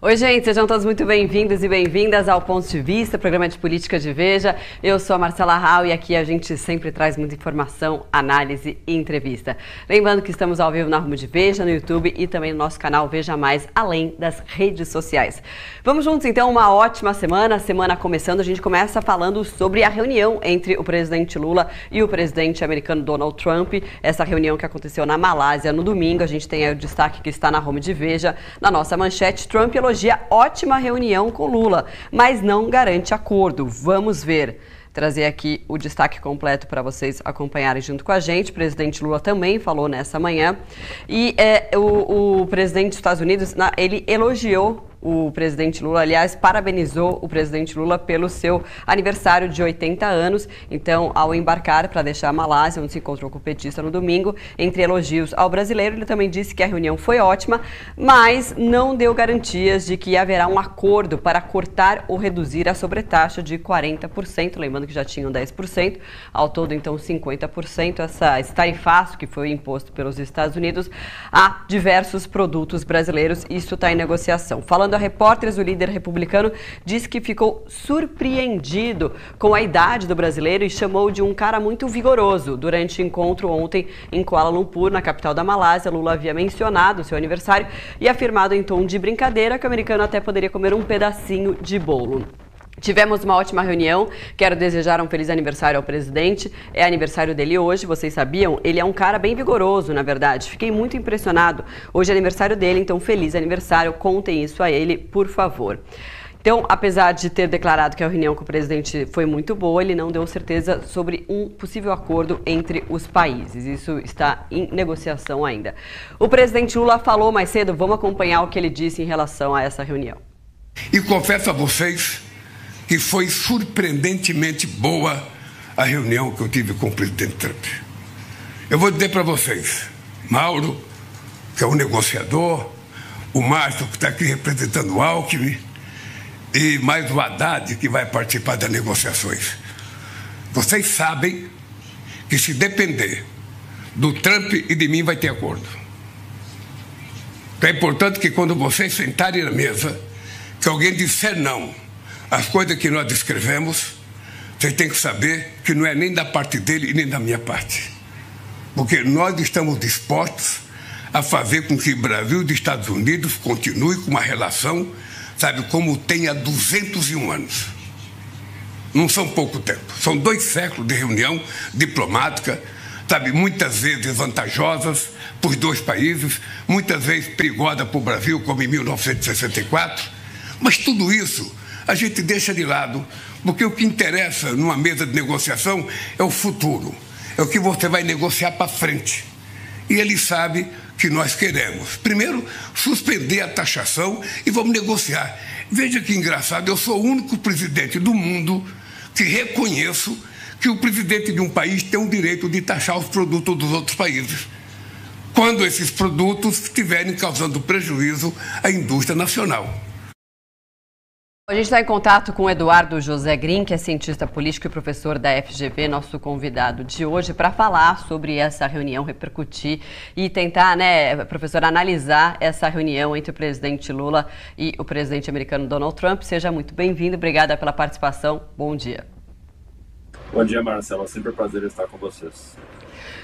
Oi, gente, sejam todos muito bem-vindos e bem-vindas ao Ponto de Vista, programa de política de Veja. Eu sou a Marcela Rau e aqui a gente sempre traz muita informação, análise e entrevista. Lembrando que estamos ao vivo na Rumo de Veja, no YouTube e também no nosso canal Veja Mais, além das redes sociais. Vamos juntos, então, uma ótima semana começando. A gente começa falando sobre a reunião entre o presidente Lula e o presidente americano Donald Trump. Essa reunião que aconteceu na Malásia no domingo. A gente tem aí o destaque que está na Rumo de Veja. Na nossa manchete, Trump elogia ótima reunião com Lula, mas não garante acordo. Vamos ver. Trazer aqui o destaque completo para vocês acompanharem junto com a gente. O presidente Lula também falou nessa manhã. E o presidente dos Estados Unidos, ele elogiou o presidente Lula, aliás, parabenizou o presidente Lula pelo seu aniversário de 80 anos. Então, ao embarcar para deixar a Malásia, onde se encontrou com o petista no domingo, entre elogios ao brasileiro, ele também disse que a reunião foi ótima, mas não deu garantias de que haverá um acordo para cortar ou reduzir a sobretaxa de 40%, lembrando que já tinham 10%, ao todo, então, 50%, esse tarifaço que foi imposto pelos Estados Unidos a diversos produtos brasileiros. Isso está em negociação. Falando a repórteres, o líder republicano disse que ficou surpreendido com a idade do brasileiro e chamou de um cara muito vigoroso. Durante o encontro ontem em Kuala Lumpur, na capital da Malásia, Lula havia mencionado seu aniversário e afirmado em tom de brincadeira que o americano até poderia comer um pedacinho de bolo. Tivemos uma ótima reunião, quero desejar um feliz aniversário ao presidente, é aniversário dele hoje, vocês sabiam? Ele é um cara bem vigoroso, na verdade, fiquei muito impressionado. Hoje é aniversário dele, então feliz aniversário, contem isso a ele, por favor. Então, apesar de ter declarado que a reunião com o presidente foi muito boa, ele não deu certeza sobre um possível acordo entre os países. Isso está em negociação ainda. O presidente Lula falou mais cedo, vamos acompanhar o que ele disse em relação a essa reunião. E confesso a vocês que foi surpreendentemente boa a reunião que eu tive com o presidente Trump. Eu vou dizer para vocês, Mauro, que é o negociador, o Márcio, que está aqui representando o Alckmin, e mais o Haddad, que vai participar das negociações. Vocês sabem que se depender do Trump e de mim vai ter acordo. Então é importante que quando vocês sentarem na mesa, que alguém disser não, as coisas que nós descrevemos, vocês têm que saber que não é nem da parte dele e nem da minha parte. Porque nós estamos dispostos a fazer com que o Brasil e os Estados Unidos continuem com uma relação, sabe, como tem há 201 anos. Não são pouco tempo, são 2 séculos de reunião diplomática, sabe, muitas vezes vantajosas para os dois países, muitas vezes perigosa para o Brasil, como em 1964, mas tudo isso a gente deixa de lado, porque o que interessa numa mesa de negociação é o futuro, é o que você vai negociar para frente. E ele sabe que nós queremos, primeiro, suspender a taxação e vamos negociar. Veja que engraçado, eu sou o único presidente do mundo que reconheço que o presidente de um país tem o direito de taxar os produtos dos outros países, quando esses produtos estiverem causando prejuízo à indústria nacional. A gente está em contato com o Eduardo José Green, que é cientista político e professor da FGV, nosso convidado de hoje, para falar sobre essa reunião, repercutir e tentar, né, professor, analisar essa reunião entre o presidente Lula e o presidente americano Donald Trump. Seja muito bem-vindo, obrigada pela participação, bom dia. Bom dia, Marcela, sempre um prazer estar com vocês.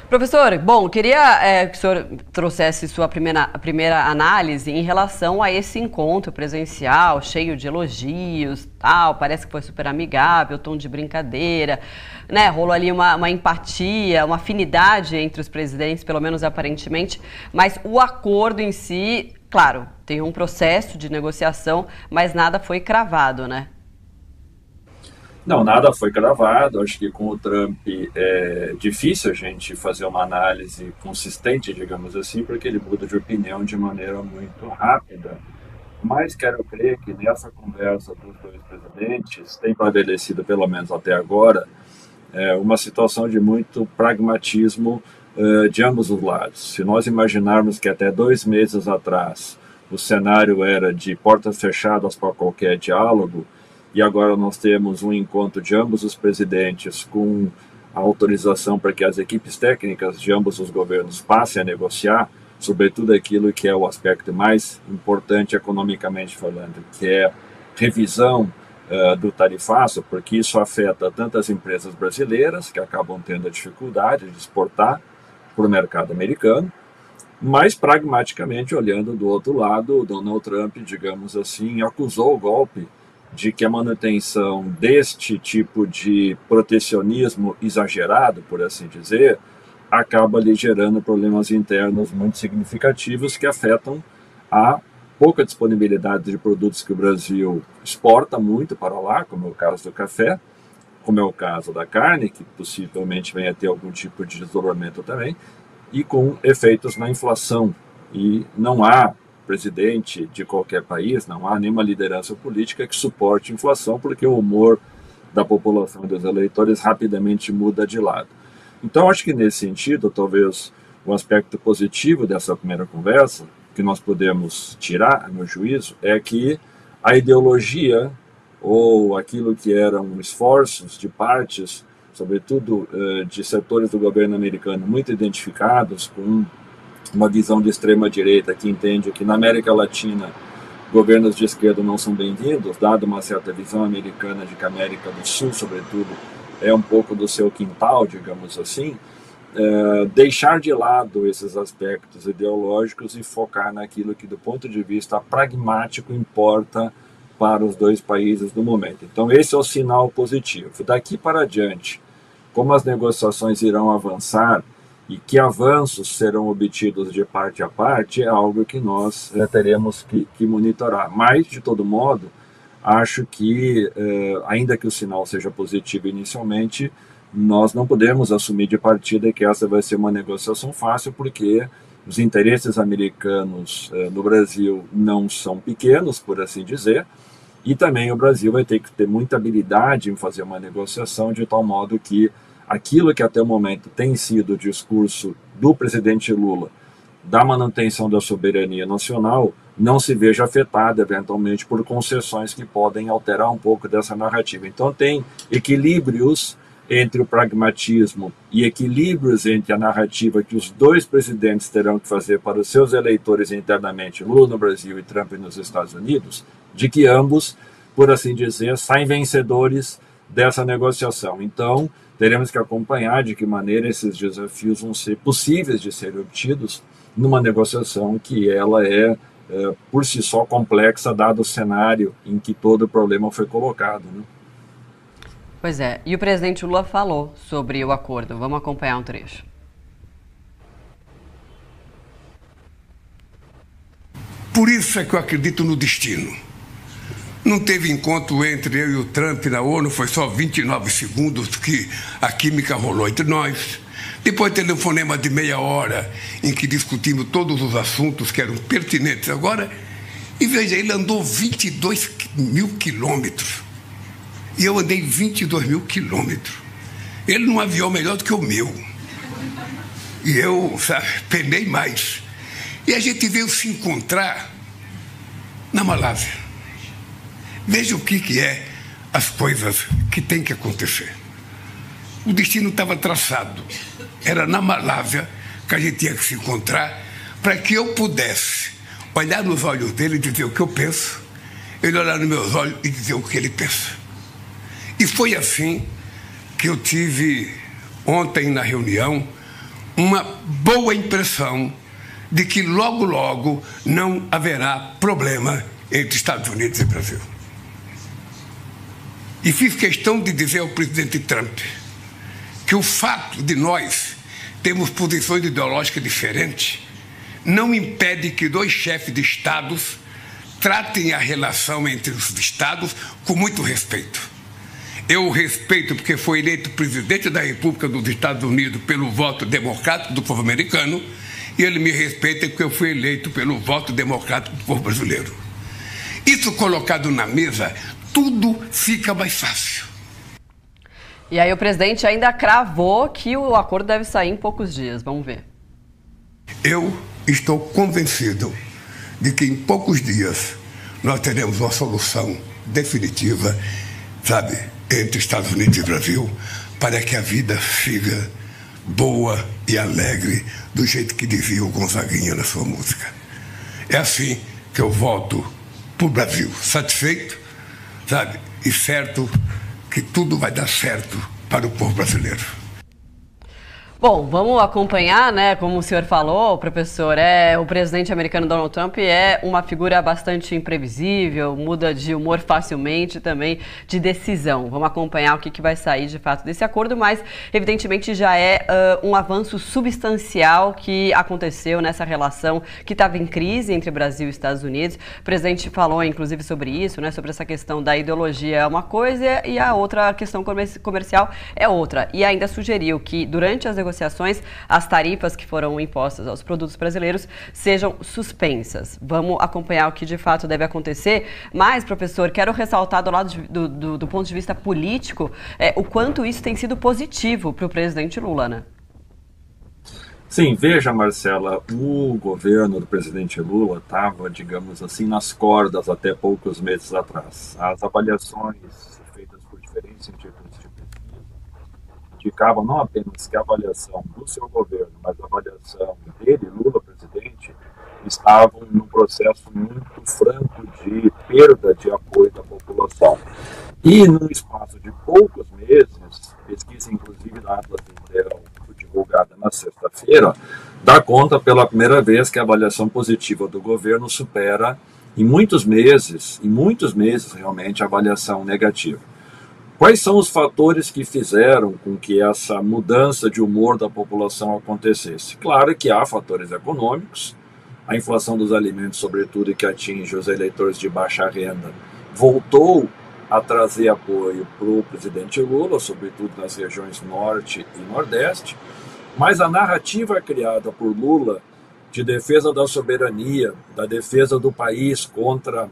Professor, bom, queria que o senhor trouxesse sua primeira análise em relação a esse encontro presencial, cheio de elogios, tal, parece que foi super amigável, tom de brincadeira, né? Rolou ali uma empatia, uma afinidade entre os presidentes, pelo menos aparentemente, mas o acordo em si, claro, tem um processo de negociação, mas nada foi cravado, né? Não, nada foi cravado. Acho que com o Trump é difícil a gente fazer uma análise consistente, digamos assim, porque ele muda de opinião de maneira muito rápida. Mas quero crer que nessa conversa dos dois presidentes tem estabelecido, pelo menos até agora, uma situação de muito pragmatismo de ambos os lados. Se nós imaginarmos que até 2 meses atrás o cenário era de portas fechadas para qualquer diálogo, e agora nós temos um encontro de ambos os presidentes com a autorização para que as equipes técnicas de ambos os governos passem a negociar, sobretudo aquilo que é o aspecto mais importante economicamente falando, que é revisão do tarifaço, porque isso afeta tanto as empresas brasileiras, que acabam tendo a dificuldade de exportar para o mercado americano, mas pragmaticamente olhando do outro lado, o Donald Trump, digamos assim, acusou o golpe de que a manutenção deste tipo de protecionismo exagerado, por assim dizer, acaba lhe gerando problemas internos muito significativos que afetam a pouca disponibilidade de produtos que o Brasil exporta muito para lá, como é o caso do café, como é o caso da carne, que possivelmente venha a ter algum tipo de desdobramento também, e com efeitos na inflação. E não há presidente de qualquer país, não há nenhuma liderança política que suporte inflação, porque o humor da população e dos eleitores rapidamente muda de lado. Então, acho que nesse sentido, talvez o aspecto positivo dessa primeira conversa, que nós podemos tirar, a meu juízo, é que a ideologia ou aquilo que eram esforços de partes, sobretudo de setores do governo americano muito identificados com uma visão de extrema-direita que entende que na América Latina governos de esquerda não são bem-vindos, dado uma certa visão americana de que a América do Sul, sobretudo, é um pouco do seu quintal, digamos assim, deixar de lado esses aspectos ideológicos e focar naquilo que, do ponto de vista pragmático, importa para os dois países no momento. Então, esse é o sinal positivo. Daqui para adiante, como as negociações irão avançar e que avanços serão obtidos de parte a parte, é algo que nós teremos que monitorar. Mas, de todo modo, acho que, ainda que o sinal seja positivo inicialmente, nós não podemos assumir de partida que essa vai ser uma negociação fácil, porque os interesses americanos no Brasil não são pequenos, por assim dizer, e também o Brasil vai ter que ter muita habilidade em fazer uma negociação de tal modo que aquilo que até o momento tem sido o discurso do presidente Lula da manutenção da soberania nacional não se veja afetado eventualmente por concessões que podem alterar um pouco dessa narrativa. Então tem equilíbrios entre o pragmatismo e equilíbrios entre a narrativa que os dois presidentes terão que fazer para os seus eleitores internamente, Lula no Brasil e Trump nos Estados Unidos, de que ambos, por assim dizer, saem vencedores dessa negociação. Então, teremos que acompanhar de que maneira esses desafios vão ser possíveis de serem obtidos numa negociação que ela é por si só complexa, dado o cenário em que todo o problema foi colocado, né? Pois é, e o presidente Lula falou sobre o acordo. Vamos acompanhar um trecho. Por isso é que eu acredito no destino. Não teve encontro entre eu e o Trump na ONU, foi só 29 segundos que a química rolou entre nós. Depois telefonema de meia hora em que discutimos todos os assuntos que eram pertinentes agora. E veja, ele andou 22 mil quilômetros. E eu andei 22 mil quilômetros. Ele num avião melhor do que o meu. E eu, sabe, penei mais. E a gente veio se encontrar na Malásia. Veja o que é as coisas que tem que acontecer. O destino estava traçado. Era na Malásia que a gente tinha que se encontrar para que eu pudesse olhar nos olhos dele e dizer o que eu penso, ele olhar nos meus olhos e dizer o que ele pensa. E foi assim que eu tive ontem na reunião uma boa impressão de que logo, logo não haverá problema entre Estados Unidos e Brasil. E fiz questão de dizer ao presidente Trump que o fato de nós termos posições ideológicas diferentes não impede que dois chefes de estados tratem a relação entre os estados com muito respeito. Eu o respeito porque foi eleito presidente da República dos Estados Unidos pelo voto democrático do povo americano, e ele me respeita porque eu fui eleito pelo voto democrático do povo brasileiro. Isso colocado na mesa, tudo fica mais fácil. E aí o presidente ainda cravou que o acordo deve sair em poucos dias. Vamos ver. Eu estou convencido de que em poucos dias nós teremos uma solução definitiva, sabe, entre Estados Unidos e Brasil, para que a vida siga boa e alegre, do jeito que dizia o Gonzaguinha na sua música. É assim que eu volto para o Brasil, satisfeito, sabe? E certo que tudo vai dar certo para o povo brasileiro. Bom, vamos acompanhar, né? Como o senhor falou, professor, o presidente americano Donald Trump é uma figura bastante imprevisível, muda de humor facilmente, também de decisão. Vamos acompanhar o que vai sair de fato desse acordo, mas evidentemente já é um avanço substancial que aconteceu nessa relação que estava em crise entre Brasil e Estados Unidos. O presidente falou, inclusive, sobre isso, né? Sobre essa questão da ideologia é uma coisa e a outra questão comercial é outra. E ainda sugeriu que durante as negociações as tarifas que foram impostas aos produtos brasileiros sejam suspensas. Vamos acompanhar o que de fato deve acontecer, mas, professor, quero ressaltar do lado do ponto de vista político o quanto isso tem sido positivo para o presidente Lula, né? Sim, veja, Marcela, o governo do presidente Lula estava, digamos assim, nas cordas até poucos meses atrás. As avaliações feitas por diferentes institutos indicavam não apenas que a avaliação do seu governo, mas a avaliação dele, Lula, presidente, estavam num processo muito franco de perda de apoio da população. E, num espaço de poucos meses, pesquisa inclusive da Atlas Intel, divulgada na sexta-feira, dá conta pela primeira vez que a avaliação positiva do governo supera, em muitos meses realmente, a avaliação negativa. Quais são os fatores que fizeram com que essa mudança de humor da população acontecesse? Claro que há fatores econômicos, a inflação dos alimentos, sobretudo, que atinge os eleitores de baixa renda, voltou a trazer apoio para o presidente Lula, sobretudo nas regiões Norte e Nordeste, mas a narrativa criada por Lula de defesa da soberania, da defesa do país contra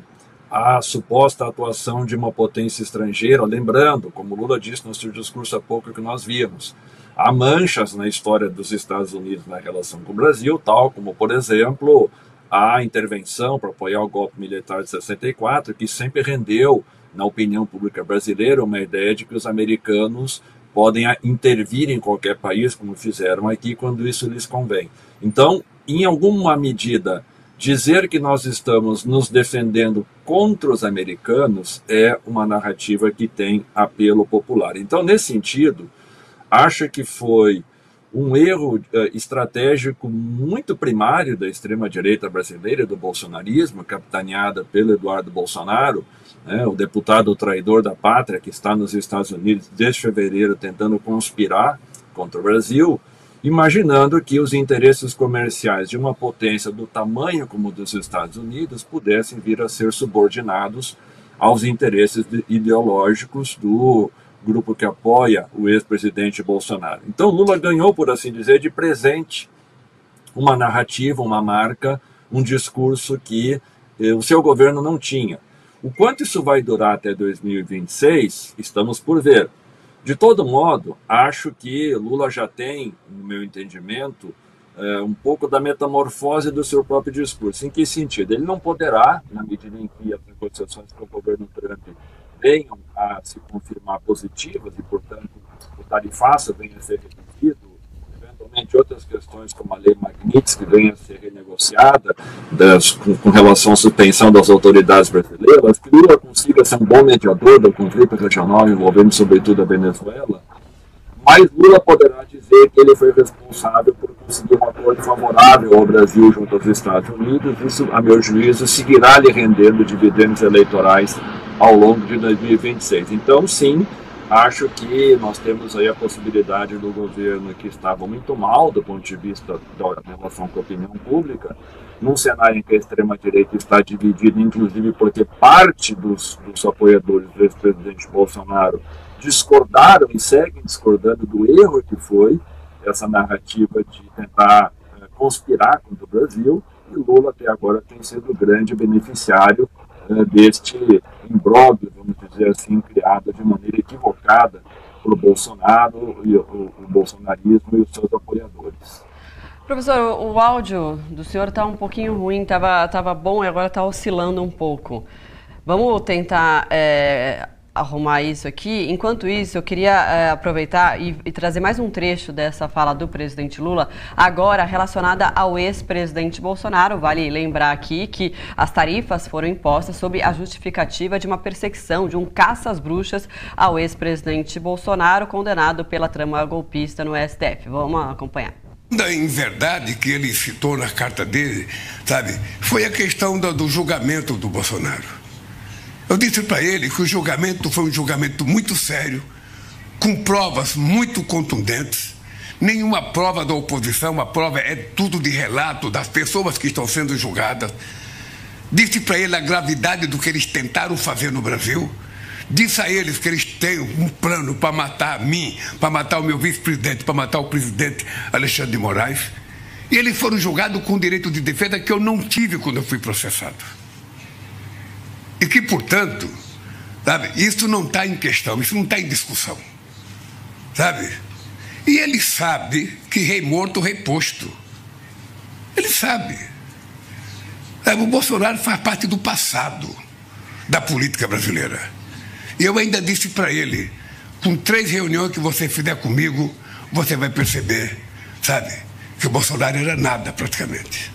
a suposta atuação de uma potência estrangeira, lembrando, como Lula disse no seu discurso há pouco que nós vimos, há manchas na história dos Estados Unidos na relação com o Brasil, tal como, por exemplo, a intervenção para apoiar o golpe militar de 64, que sempre rendeu, na opinião pública brasileira, uma ideia de que os americanos podem intervir em qualquer país, como fizeram aqui, quando isso lhes convém. Então, em alguma medida, dizer que nós estamos nos defendendo contra os americanos é uma narrativa que tem apelo popular. Então, nesse sentido, acho que foi um erro estratégico muito primário da extrema-direita brasileira, do bolsonarismo, capitaneada pelo Eduardo Bolsonaro, né, o deputado traidor da pátria que está nos Estados Unidos desde fevereiro tentando conspirar contra o Brasil, imaginando que os interesses comerciais de uma potência do tamanho como o dos Estados Unidos pudessem vir a ser subordinados aos interesses ideológicos do grupo que apoia o ex-presidente Bolsonaro. Então Lula ganhou, por assim dizer, de presente uma narrativa, uma marca, um discurso que o seu governo não tinha. O quanto isso vai durar até 2026, estamos por ver. De todo modo, acho que Lula já tem, no meu entendimento, um pouco da metamorfose do seu próprio discurso. Em que sentido? Ele não poderá, na medida em que as negociações com o governo Trump venham a se confirmar positivas e, portanto, o tarifaço venha a ser reduzido, eventualmente outras questões como a lei Magnitsky venha a ser renegociada com relação à suspensão das autoridades brasileiras, que Lula consiga ser um bom mediador do conflito regional envolvendo sobretudo a Venezuela, mas Lula poderá dizer que ele foi responsável por conseguir um acordo favorável ao Brasil junto aos Estados Unidos. Isso, a meu juízo, seguirá lhe rendendo dividendos eleitorais ao longo de 2026. Então, sim, acho que nós temos aí a possibilidade do governo, que estava muito mal do ponto de vista da relação com a opinião pública, num cenário em que a extrema-direita está dividida, inclusive porque parte dos apoiadores do ex-presidente Bolsonaro discordaram e seguem discordando do erro que foi essa narrativa de tentar conspirar contra o Brasil, e Lula até agora tem sido o grande beneficiário deste imbróglio, vamos dizer assim, criado de maneira equivocada por Bolsonaro e o bolsonarismo e os seus apoiadores. Professor, o áudio do senhor está um pouquinho ruim, estava bom e agora está oscilando um pouco. Vamos tentar arrumar isso aqui. Enquanto isso, eu queria aproveitar e trazer mais um trecho dessa fala do presidente Lula, agora relacionada ao ex-presidente Bolsonaro. Vale lembrar aqui que as tarifas foram impostas sob a justificativa de uma perseguição, de um caça às bruxas ao ex-presidente Bolsonaro, condenado pela trama golpista no STF. Vamos acompanhar. Em verdade, que ele citou na carta dele, sabe, foi a questão do julgamento do Bolsonaro. Eu disse para ele que o julgamento foi um julgamento muito sério, com provas muito contundentes. Nenhuma prova da oposição, a prova é tudo de relato das pessoas que estão sendo julgadas. Disse para ele a gravidade do que eles tentaram fazer no Brasil. Disse a eles que eles têm um plano para matar a mim, para matar o meu vice-presidente, para matar o presidente Alexandre de Moraes. E eles foram julgados com direito de defesa que eu não tive quando eu fui processado. E que, portanto, sabe, isso não está em questão, isso não está em discussão. Sabe? E ele sabe que rei morto, rei posto. Ele sabe. O Bolsonaro faz parte do passado da política brasileira. E eu ainda disse para ele, com 3 reuniões que você fizer comigo, você vai perceber, sabe, que o Bolsonaro era nada praticamente.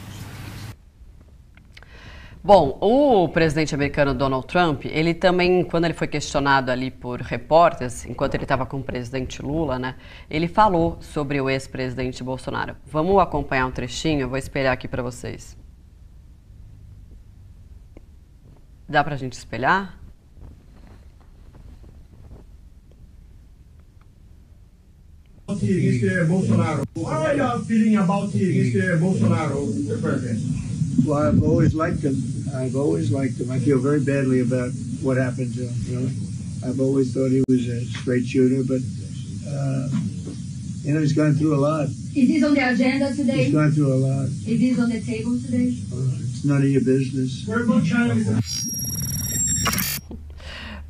Bom, o presidente americano Donald Trump, ele também, quando ele foi questionado ali por repórteres, enquanto ele estava com o presidente Lula, né, ele falou sobre o ex-presidente Bolsonaro. Vamos acompanhar um trechinho, eu vou espelhar aqui para vocês. Dá pra gente espelhar? Mr. Bolsonaro, how are you feeling about Mr. Bolsonaro, Mr. President? Well, I've always liked him. I feel very badly about what happened to him. You know? I've always thought he was a straight shooter, but you know, he's gone through a lot. Is this on the agenda today? He's gone through a lot. Is this on the table today? It's none of your business. Where about China?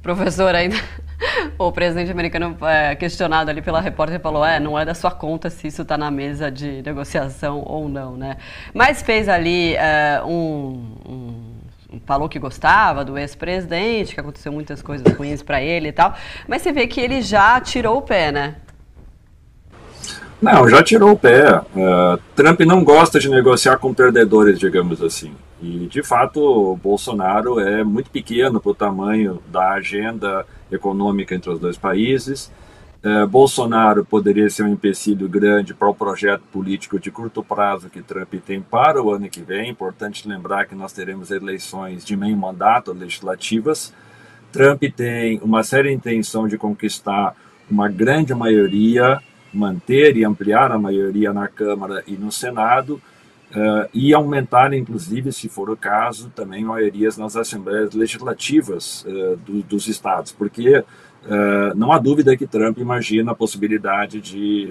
Professor, ainda o presidente americano questionado ali pela repórter falou, não é da sua conta se isso está na mesa de negociação ou não, né? Mas fez ali falou que gostava do ex-presidente, que aconteceu muitas coisas ruins para ele e tal, mas você vê que ele já tirou o pé, né? Não, já tirou o pé. Trump não gosta de negociar com perdedores, digamos assim. E, de fato, o Bolsonaro é muito pequeno para o tamanho da agenda econômica entre os dois países. Bolsonaro poderia ser um empecilho grande para o projeto político de curto prazo que Trump tem para o ano que vem. Importante lembrar que nós teremos eleições de meio mandato legislativas. Trump tem uma séria intenção de conquistar uma grande maioria, manter e ampliar a maioria na Câmara e no Senado, e aumentar, inclusive, se for o caso, também maiorias nas assembleias legislativas dos estados, porque não há dúvida que Trump imagina a possibilidade de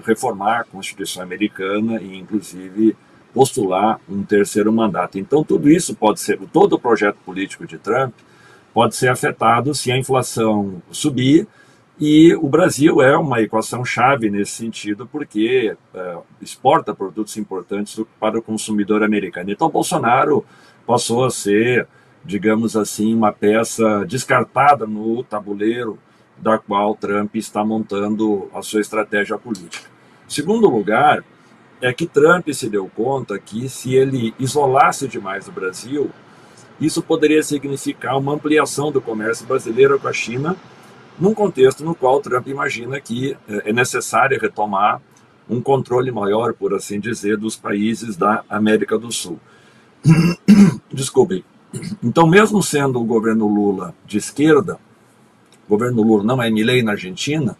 reformar a Constituição americana e, inclusive, postular um terceiro mandato. Então, tudo isso pode ser, todo o projeto político de Trump pode ser afetado se a inflação subir. E o Brasil é uma equação-chave nesse sentido, porque exporta produtos importantes para o consumidor americano. Então, Bolsonaro passou a ser, digamos assim, uma peça descartada no tabuleiro da qual Trump está montando a sua estratégia política. Segundo lugar, é que Trump se deu conta que, se ele isolasse demais o Brasil, isso poderia significar uma ampliação do comércio brasileiro com a China, num contexto no qual Trump imagina que é necessário retomar um controle maior, por assim dizer, dos países da América do Sul. Desculpe. Então, mesmo sendo o governo Lula de esquerda, o governo Lula não é Milei na Argentina,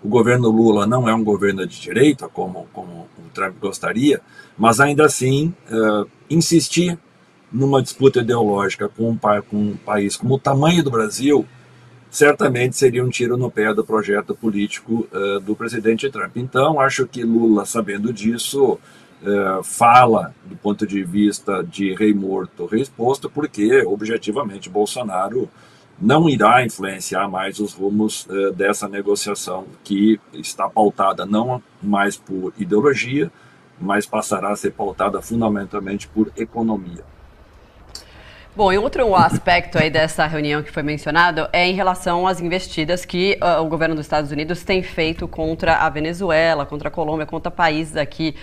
o governo Lula não é um governo de direita, como o Trump gostaria, mas ainda assim insistir numa disputa ideológica com um país como o tamanho do Brasil, certamente seria um tiro no pé do projeto político do presidente Trump. Então, acho que Lula, sabendo disso, fala do ponto de vista de rei morto, rei exposto, porque, objetivamente, Bolsonaro não irá influenciar mais os rumos dessa negociação, que está pautada não mais por ideologia, mas passará a ser pautada fundamentalmente por economia. Bom, e outro aspecto aí dessa reunião que foi mencionado é em relação às investidas que o governo dos Estados Unidos tem feito contra a Venezuela, contra a Colômbia, contra países aqui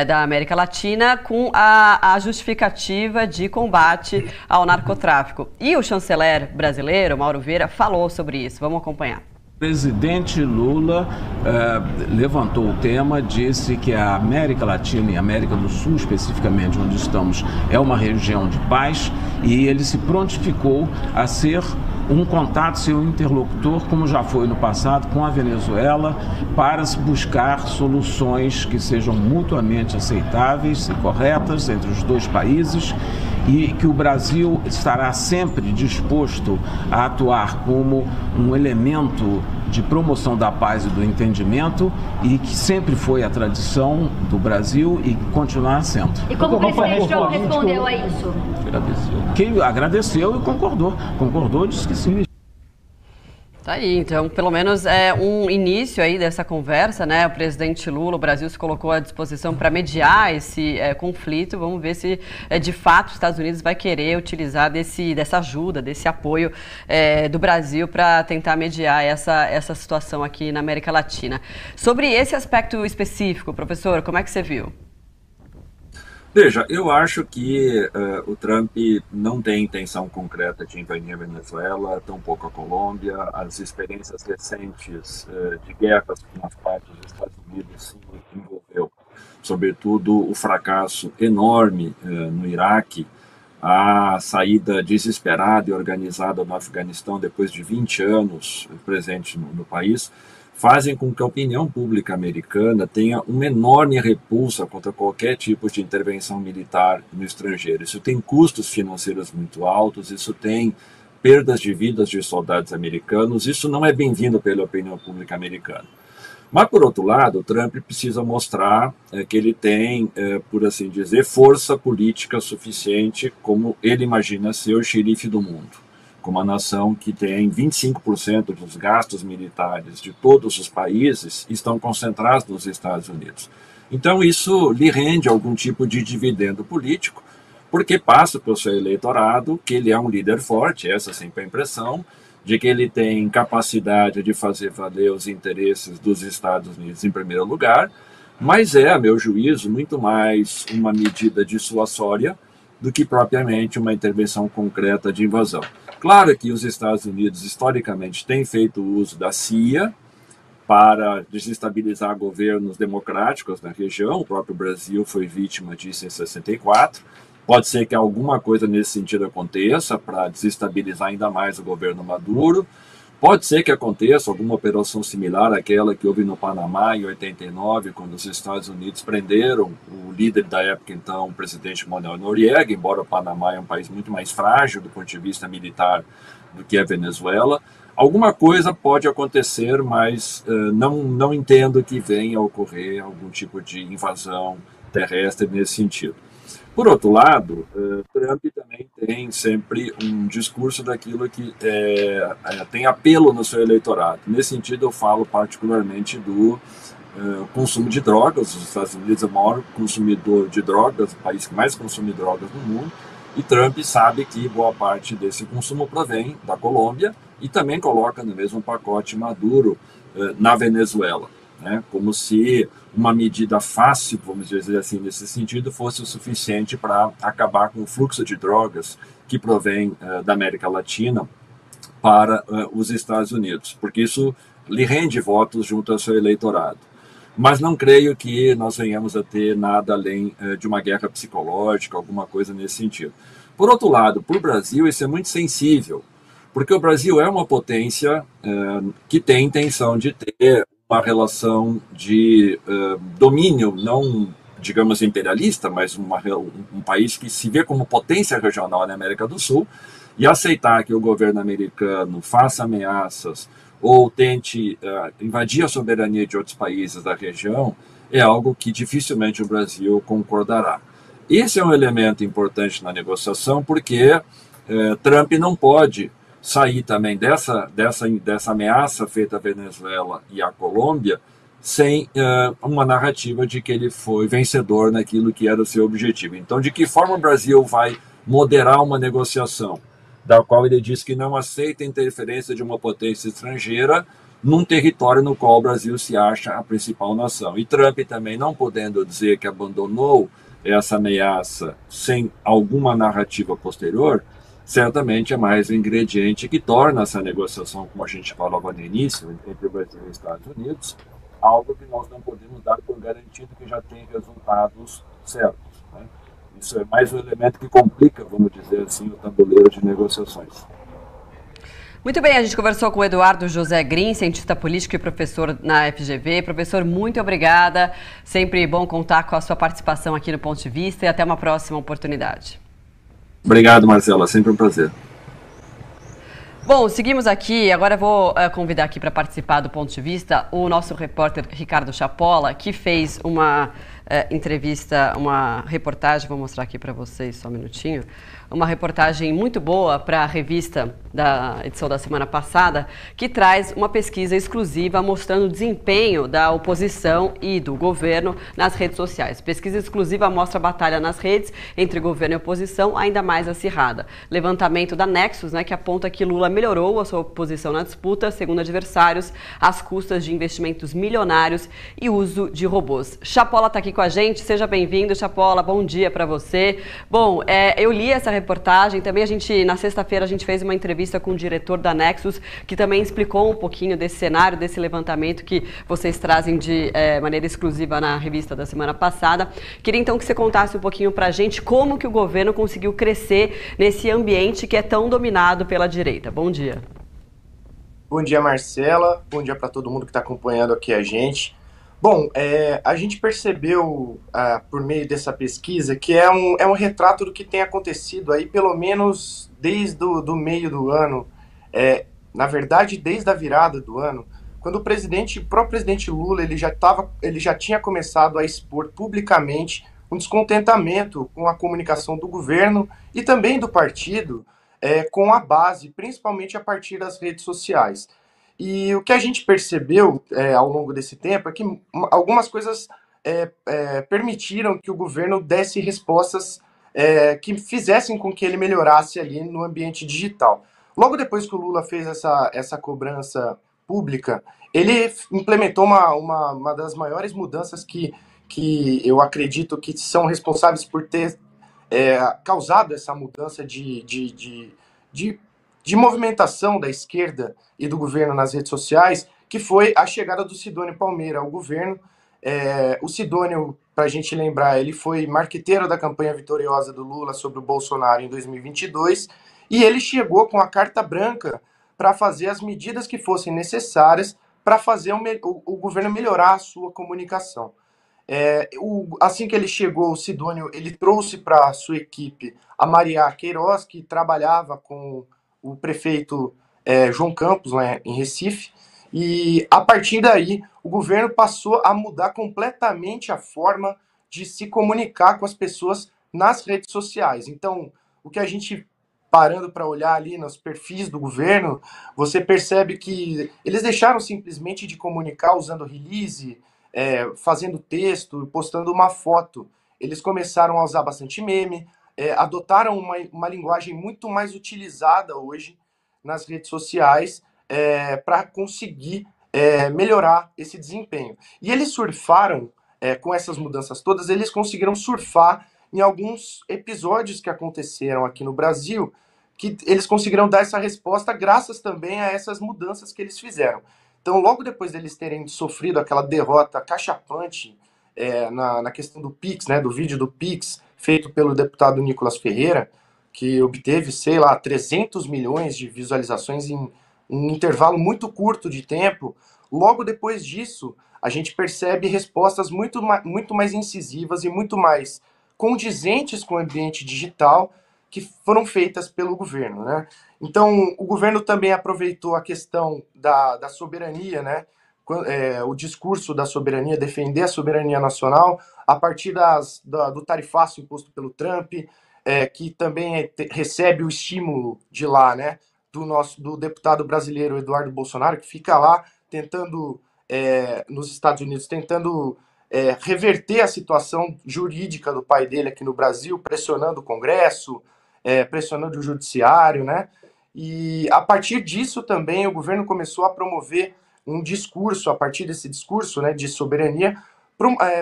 da América Latina, com a justificativa de combate ao narcotráfico. E o chanceler brasileiro, Mauro Vieira, falou sobre isso. Vamos acompanhar. O presidente Lula levantou o tema, disse que a América Latina e a América do Sul, especificamente onde estamos, é uma região de paz, e ele se prontificou a ser um contato, seu interlocutor, como já foi no passado, com a Venezuela, para buscar soluções que sejam mutuamente aceitáveis e corretas entre os dois países, e que o Brasil estará sempre disposto a atuar como um elemento de promoção da paz e do entendimento, e que sempre foi a tradição do Brasil e continuará sendo. E como o presidente Trump respondeu a isso? Agradeceu e concordou, disse que sim. Tá aí, então, pelo menos é um início aí dessa conversa, né? O presidente Lula, o Brasil se colocou à disposição para mediar esse conflito. Vamos ver se, de fato, os Estados Unidos vai querer utilizar dessa ajuda, desse apoio do Brasil para tentar mediar essa situação aqui na América Latina. Sobre esse aspecto específico, professor, como é que você viu? Veja, eu acho que o Trump não tem intenção concreta de invadir a Venezuela, tampouco a Colômbia. As experiências recentes de guerras com as partes dos Estados Unidos se envolveu, sobretudo o fracasso enorme no Iraque, a saída desesperada e organizada no Afeganistão depois de 20 anos presente no país, fazem com que a opinião pública americana tenha uma enorme repulsa contra qualquer tipo de intervenção militar no estrangeiro. Isso tem custos financeiros muito altos, isso tem perdas de vidas de soldados americanos, isso não é bem-vindo pela opinião pública americana. Mas, por outro lado, o Trump precisa mostrar que ele tem, por assim dizer, força política suficiente, como ele imagina ser o xerife do mundo, como uma nação que tem 25% dos gastos militares de todos os países estão concentrados nos Estados Unidos. Então isso lhe rende algum tipo de dividendo político, porque passa pelo seu eleitorado que ele é um líder forte, essa sempre é a impressão, de que ele tem capacidade de fazer valer os interesses dos Estados Unidos em primeiro lugar, mas é, a meu juízo, muito mais uma medida dissuasória do que propriamente uma intervenção concreta de invasão. Claro que os Estados Unidos, historicamente, têm feito uso da CIA para desestabilizar governos democráticos na região. O próprio Brasil foi vítima disso em 64. Pode ser que alguma coisa nesse sentido aconteça para desestabilizar ainda mais o governo Maduro. Pode ser que aconteça alguma operação similar àquela que houve no Panamá em 89, quando os Estados Unidos prenderam o líder da época, então, o presidente Manuel Noriega, embora o Panamá é um país muito mais frágil do ponto de vista militar do que a Venezuela. Alguma coisa pode acontecer, mas não entendo que venha a ocorrer algum tipo de invasão terrestre nesse sentido. Por outro lado, Trump também tem sempre um discurso daquilo que tem apelo no seu eleitorado. Nesse sentido, eu falo particularmente do consumo de drogas. Os Estados Unidos é o maior consumidor de drogas, o país que mais consome drogas no mundo, e Trump sabe que boa parte desse consumo provém da Colômbia e também coloca no mesmo pacote Maduro na Venezuela, né? Como se uma medida fácil, vamos dizer assim, nesse sentido, fosse o suficiente para acabar com o fluxo de drogas que provém da América Latina para os Estados Unidos, porque isso lhe rende votos junto ao seu eleitorado. Mas não creio que nós venhamos a ter nada além de uma guerra psicológica, alguma coisa nesse sentido. Por outro lado, para o Brasil isso é muito sensível, porque o Brasil é uma potência que tem intenção de ter uma relação de domínio, não, digamos, imperialista, mas um país que se vê como potência regional na América do Sul, e aceitar que o governo americano faça ameaças ou tente invadir a soberania de outros países da região é algo que dificilmente o Brasil concordará. Esse é um elemento importante na negociação, porque Trump não pode sair também dessa ameaça feita à Venezuela e à Colômbia sem uma narrativa de que ele foi vencedor naquilo que era o seu objetivo. Então, de que forma o Brasil vai moderar uma negociação, da qual ele diz que não aceita a interferência de uma potência estrangeira num território no qual o Brasil se acha a principal nação. E Trump também não podendo dizer que abandonou essa ameaça sem alguma narrativa posterior, certamente é mais um ingrediente que torna essa negociação, como a gente falava no início, entre o Brasil e os Estados Unidos, algo que nós não podemos dar por garantido que já tem resultados certos, né? Isso é mais um elemento que complica, vamos dizer assim, o tabuleiro de negociações. Muito bem, a gente conversou com o Eduardo José Green, cientista político e professor na FGV. Professor, muito obrigada. Sempre bom contar com a sua participação aqui no Ponto de Vista e até uma próxima oportunidade. Obrigado, Marcela. Sempre um prazer. Bom, seguimos aqui. Agora eu vou convidar aqui para participar do Ponto de Vista o nosso repórter Ricardo Chapola, que fez uma entrevista, uma reportagem, vou mostrar aqui para vocês só um minutinho, uma reportagem muito boa para a revista da edição da semana passada, que traz uma pesquisa exclusiva mostrando o desempenho da oposição e do governo nas redes sociais. Pesquisa exclusiva mostra a batalha nas redes entre governo e oposição ainda mais acirrada. Levantamento da Nexus, né, que aponta que Lula melhorou a sua posição na disputa, segundo adversários, às custas de investimentos milionários e uso de robôs. Chapola está aqui com a gente, seja bem-vindo, Chapola, bom dia para você. Bom, eu li essa reportagem, também na sexta-feira a gente fez uma entrevista com o diretor da Nexus, que também explicou um pouquinho desse cenário, desse levantamento que vocês trazem de maneira exclusiva na revista da semana passada. Queria então que você contasse um pouquinho para a gente como que o governo conseguiu crescer nesse ambiente que é tão dominado pela direita. Bom dia. Bom dia, Marcela. Bom dia para todo mundo que está acompanhando aqui a gente. Bom, a gente percebeu, por meio dessa pesquisa, que é um retrato do que tem acontecido aí, pelo menos desde do meio do ano, na verdade, desde a virada do ano, quando o próprio presidente Lula, ele já tinha começado a expor publicamente um descontentamento com a comunicação do governo e também do partido, com a base, principalmente a partir das redes sociais. E o que a gente percebeu ao longo desse tempo é que algumas coisas permitiram que o governo desse respostas que fizessem com que ele melhorasse ali no ambiente digital. Logo depois que o Lula fez essa cobrança pública, ele implementou uma das maiores mudanças que eu acredito que são responsáveis por ter causado essa mudança de movimentação da esquerda e do governo nas redes sociais, que foi a chegada do Sidônio Palmeira ao governo. O Sidônio, para a gente lembrar, ele foi marqueteiro da campanha vitoriosa do Lula sobre o Bolsonaro em 2022, e ele chegou com a carta branca para fazer as medidas que fossem necessárias para fazer o governo melhorar a sua comunicação. Assim que ele chegou, o Sidônio, ele trouxe para a sua equipe a Maria Queiroz, que trabalhava com o prefeito João Campos, né, em Recife, e a partir daí o governo passou a mudar completamente a forma de se comunicar com as pessoas nas redes sociais. Então, o que a gente, parando para olhar ali nos perfis do governo, você percebe que eles deixaram simplesmente de comunicar usando release, fazendo texto, postando uma foto. Eles começaram a usar bastante meme, adotaram uma linguagem muito mais utilizada hoje nas redes sociais para conseguir melhorar esse desempenho. E eles surfaram, com essas mudanças todas, eles conseguiram surfar em alguns episódios que aconteceram aqui no Brasil, que eles conseguiram dar essa resposta graças também a essas mudanças que eles fizeram. Então, logo depois deles terem sofrido aquela derrota cachapante na questão do Pix, né, do vídeo do Pix, feito pelo deputado Nicolas Ferreira, que obteve, 300 milhões de visualizações em um intervalo muito curto de tempo, logo depois disso, a gente percebe respostas muito mais incisivas e muito mais condizentes com o ambiente digital que foram feitas pelo governo, né? Então, o governo também aproveitou a questão da soberania, né? O discurso da soberania, defender a soberania nacional, a partir do tarifaço imposto pelo Trump, que também recebe o estímulo de lá, né? Do deputado brasileiro Eduardo Bolsonaro, que fica lá tentando, nos Estados Unidos, tentando reverter a situação jurídica do pai dele aqui no Brasil, pressionando o Congresso, pressionando o judiciário, né? E a partir disso também o governo começou a promover um discurso, a partir desse discurso, né, de soberania,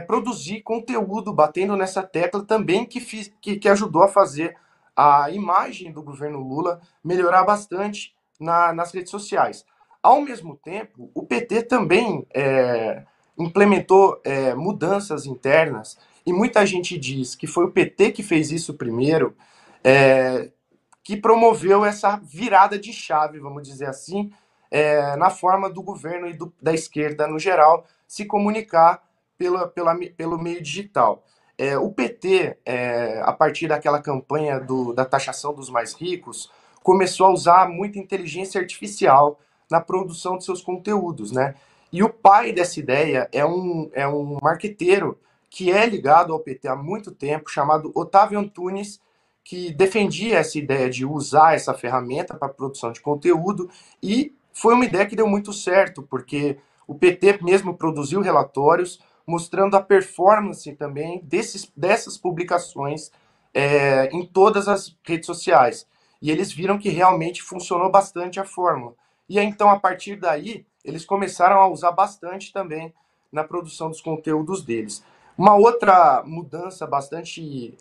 produzir conteúdo batendo nessa tecla também que ajudou a fazer a imagem do governo Lula melhorar bastante nas redes sociais. Ao mesmo tempo, o PT também implementou mudanças internas, e muita gente diz que foi o PT que fez isso primeiro, que promoveu essa virada de chave, vamos dizer assim, na forma do governo e da esquerda no geral se comunicar pelo meio digital. O PT, a partir daquela campanha da taxação dos mais ricos, começou a usar muita inteligência artificial na produção de seus conteúdos, né? E o pai dessa ideia é um marqueteiro que é ligado ao PT há muito tempo, chamado Otávio Antunes, que defendia essa ideia de usar essa ferramenta para produção de conteúdo, e foi uma ideia que deu muito certo, porque o PT mesmo produziu relatórios mostrando a performance também dessas publicações em todas as redes sociais. E eles viram que realmente funcionou bastante a fórmula. E aí, então, a partir daí, eles começaram a usar bastante também na produção dos conteúdos deles. Uma outra mudança bastante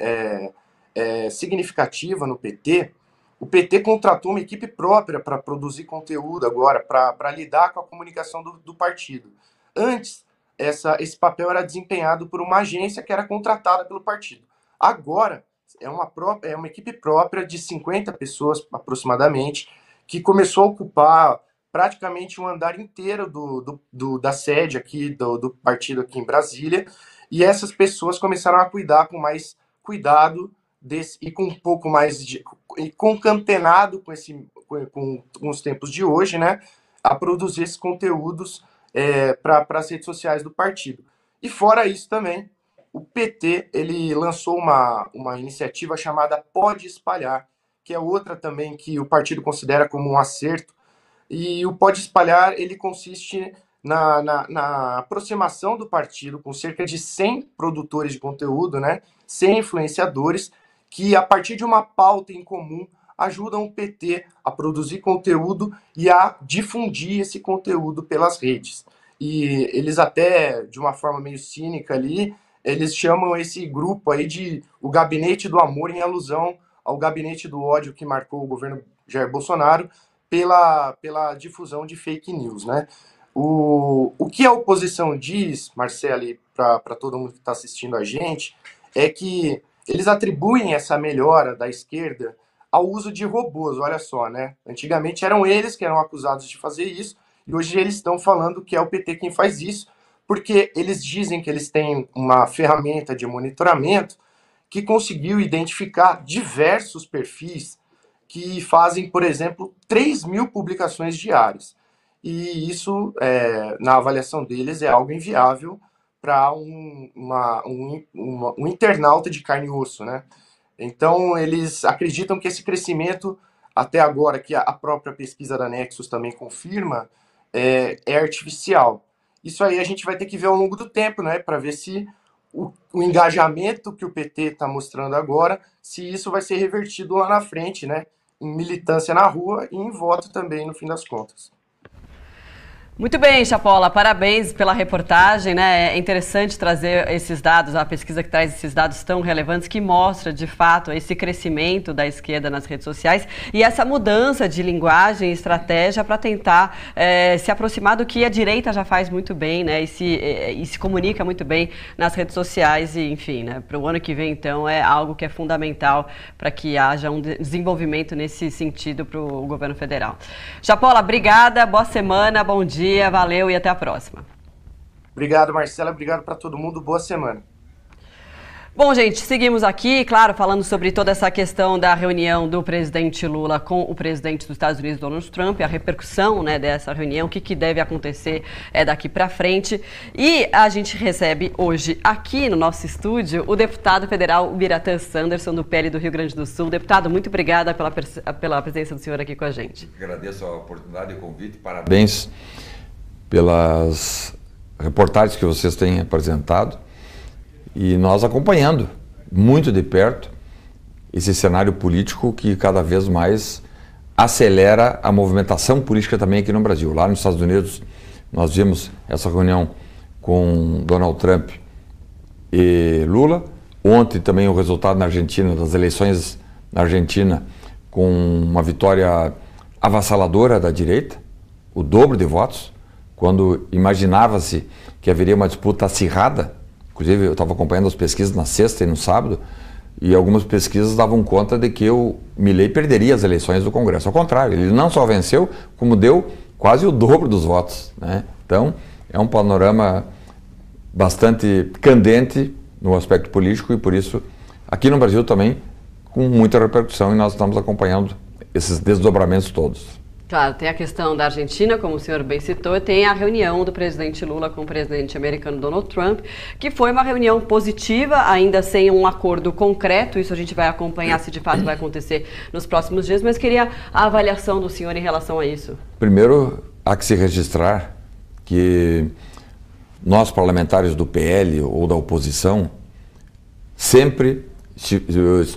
significativa no PT, o PT contratou uma equipe própria para produzir conteúdo agora, para lidar com a comunicação do partido. Antes, esse papel era desempenhado por uma agência que era contratada pelo partido. Agora, é uma equipe própria de 50 pessoas aproximadamente, que começou a ocupar praticamente um andar inteiro da sede aqui do partido aqui em Brasília, e essas pessoas começaram a cuidar com mais cuidado e com um pouco mais concatenado com os tempos de hoje, né, a produzir esses conteúdos para as redes sociais do partido. E fora isso também, o PT ele lançou uma iniciativa chamada Pode Espalhar, que é outra também que o partido considera como um acerto. E o Pode Espalhar ele consiste na aproximação do partido com cerca de 100 produtores de conteúdo, né, 100 influenciadores, que a partir de uma pauta em comum ajudam o PT a produzir conteúdo e a difundir esse conteúdo pelas redes. E eles até, de uma forma meio cínica ali, eles chamam esse grupo aí de o Gabinete do Amor, em alusão ao Gabinete do Ódio que marcou o governo Jair Bolsonaro pela difusão de fake news, né? O que a oposição diz, Marcelo, para todo mundo que está assistindo a gente, é que eles atribuem essa melhora da esquerda ao uso de robôs, olha só, né? Antigamente eram eles que eram acusados de fazer isso, e hoje eles estão falando que é o PT quem faz isso, porque eles dizem que eles têm uma ferramenta de monitoramento que conseguiu identificar diversos perfis que fazem, por exemplo, 3.000 publicações diárias. E isso, na avaliação deles, é algo inviável para um internauta de carne e osso, né? Então, eles acreditam que esse crescimento, até agora, que a própria pesquisa da Nexus também confirma, é artificial. Isso aí a gente vai ter que ver ao longo do tempo, né? Para ver se o engajamento que o PT está mostrando agora, se isso vai ser revertido lá na frente, né? Em militância na rua e em voto também, no fim das contas. Muito bem, Chapola, parabéns pela reportagem, né? É interessante trazer esses dados, a pesquisa que traz esses dados tão relevantes que mostra, de fato, esse crescimento da esquerda nas redes sociais e essa mudança de linguagem e estratégia para tentar se aproximar do que a direita já faz muito bem, né? E se comunica muito bem nas redes sociais e, enfim, né? Para o ano que vem, então, é algo que é fundamental para que haja um desenvolvimento nesse sentido para o governo federal. Chapola, obrigada, boa semana, bom dia. Valeu e até a próxima. Obrigado, Marcela. Obrigado para todo mundo. Boa semana. Bom, gente, seguimos aqui, claro, falando sobre toda essa questão da reunião do presidente Lula com o presidente dos Estados Unidos, Donald Trump, a repercussão, né, dessa reunião, o que deve acontecer daqui para frente. E a gente recebe hoje aqui no nosso estúdio o deputado federal Ubiratã Sanderson, do PL do Rio Grande do Sul. Deputado, muito obrigada pela presença do senhor aqui com a gente. Agradeço a oportunidade e o convite. Parabéns pelas reportagens que vocês têm apresentado. E nós acompanhando muito de perto esse cenário político que cada vez mais acelera a movimentação política também aqui no Brasil. Lá nos Estados Unidos, nós vimos essa reunião com Donald Trump e Lula. Ontem também o resultado na Argentina, das eleições na Argentina, com uma vitória avassaladora da direita, o dobro de votos, quando imaginava-se que haveria uma disputa acirrada. Inclusive, eu estava acompanhando as pesquisas na sexta e no sábado, e algumas pesquisas davam conta de que o Milei perderia as eleições do Congresso. Ao contrário, ele não só venceu, como deu quase o dobro dos votos, né? Então, é um panorama bastante candente no aspecto político e, por isso, aqui no Brasil também, com muita repercussão, e nós estamos acompanhando esses desdobramentos todos. Claro, tem a questão da Argentina, como o senhor bem citou, e tem a reunião do presidente Lula com o presidente americano Donald Trump, que foi uma reunião positiva, ainda sem um acordo concreto. Isso a gente vai acompanhar se de fato vai acontecer nos próximos dias, mas queria a avaliação do senhor em relação a isso. Primeiro, há que se registrar que nós, parlamentares do PL ou da oposição, sempre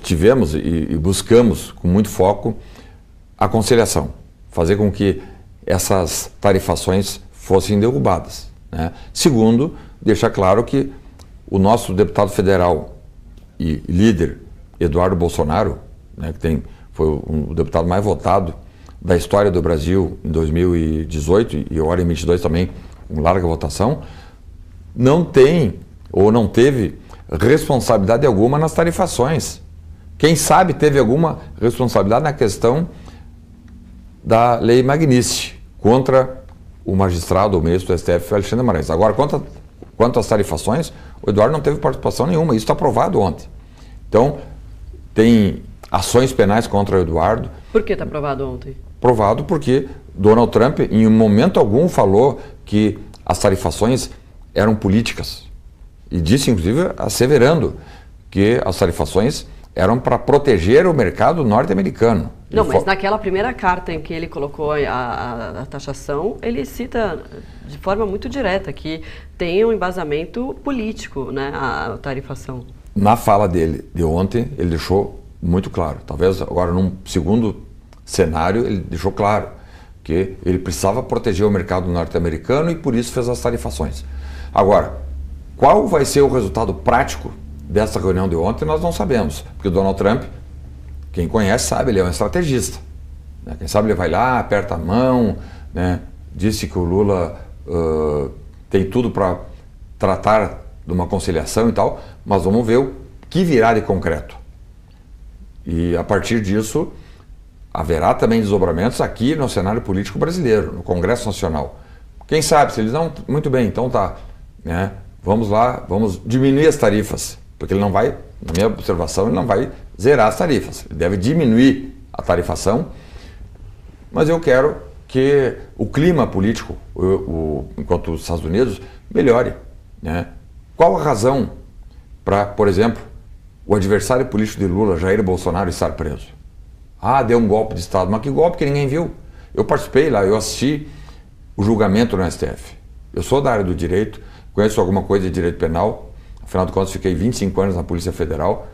tivemos e buscamos com muito foco a conciliação, fazer com que essas tarifações fossem derrubadas, né? Segundo, deixar claro que o nosso deputado federal e líder, Eduardo Bolsonaro, né, que foi o deputado mais votado da história do Brasil em 2018 e agora em 2022 também, com larga votação, não tem ou não teve responsabilidade alguma nas tarifações. Quem sabe teve alguma responsabilidade na questão da Lei Magnice contra o magistrado, o ministro do STF, Alexandre de Moraes. Agora, quanto às tarifações, o Eduardo não teve participação nenhuma, isso está aprovado ontem. Então, tem ações penais contra o Eduardo. Por que está aprovado ontem? Aprovado porque Donald Trump, em momento algum, falou que as tarifações eram políticas. E disse, inclusive, asseverando que as tarifações eram para proteger o mercado norte-americano. Não, mas naquela primeira carta em que ele colocou a taxação, ele cita de forma muito direta que tem um embasamento político, né, a tarifação. Na fala dele de ontem, ele deixou muito claro. Talvez agora num segundo cenário, ele deixou claro que ele precisava proteger o mercado norte-americano e por isso fez as tarifações. Agora, qual vai ser o resultado prático dessa reunião de ontem, nós não sabemos. Porque o Donald Trump, quem conhece sabe, ele é um estrategista, né? Quem sabe ele vai lá, aperta a mão, né? Disse que o Lula tem tudo para tratar de uma conciliação e tal, mas vamos ver o que virá de concreto. E a partir disso, haverá também desdobramentos aqui no cenário político brasileiro, no Congresso Nacional. Quem sabe, se eles não, muito bem, então tá, né? Vamos lá, vamos diminuir as tarifas, porque ele não vai, na minha observação, ele não vai zerar as tarifas. Ele deve diminuir a tarifação, mas eu quero que o clima político, enquanto os Estados Unidos, melhore, né? Qual a razão para, por exemplo, o adversário político de Lula, Jair Bolsonaro, estar preso? Ah, deu um golpe de Estado, mas que golpe que ninguém viu? Eu participei lá, eu assisti o julgamento no STF. Eu sou da área do direito, conheço alguma coisa de direito penal, afinal de contas fiquei 25 anos na Polícia Federal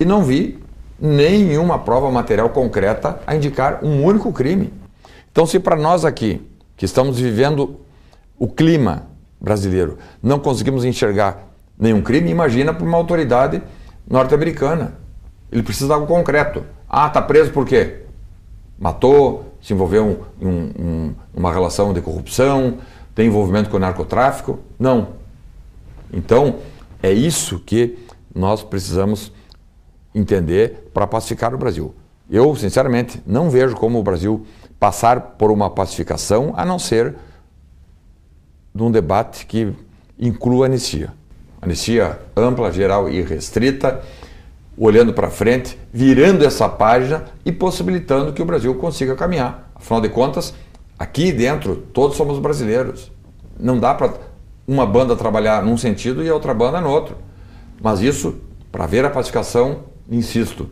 e não vi nenhuma prova material concreta a indicar um único crime. Então, se para nós aqui, que estamos vivendo o clima brasileiro, não conseguimos enxergar nenhum crime, imagina para uma autoridade norte-americana. Ele precisa de algo concreto. Ah, está preso por quê? Matou, se envolveu em uma relação de corrupção, tem envolvimento com o narcotráfico? Não. Então, é isso que nós precisamos entender para pacificar o Brasil. Eu, sinceramente, não vejo como o Brasil passar por uma pacificação a não ser de um debate que inclua anistia. Anistia ampla, geral e restrita, olhando para frente, virando essa página e possibilitando que o Brasil consiga caminhar. Afinal de contas, aqui dentro, todos somos brasileiros. Não dá para uma banda trabalhar num sentido e a outra banda no outro. Mas isso, para ver a pacificação, insisto,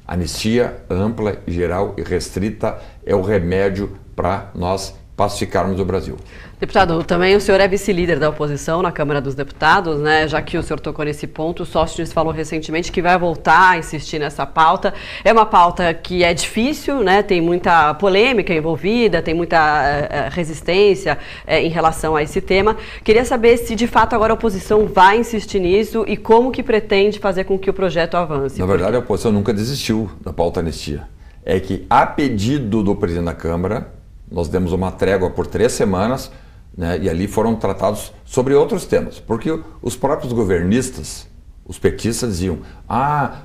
anistia ampla, geral e restrita é o remédio para nós pacificarmos o Brasil. Deputado, também o senhor é vice-líder da oposição na Câmara dos Deputados, né? Já que o senhor tocou nesse ponto, o Sócrates falou recentemente que vai voltar a insistir nessa pauta. É uma pauta que é difícil, né? Tem muita polêmica envolvida, tem muita resistência em relação a esse tema. Queria saber se de fato agora a oposição vai insistir nisso e como que pretende fazer com que o projeto avance. Na verdade, a oposição nunca desistiu da pauta anistia. É que, a pedido do presidente da Câmara, nós demos uma trégua por 3 semanas, né, e ali foram tratados sobre outros temas, porque os próprios governistas, os petistas diziam, a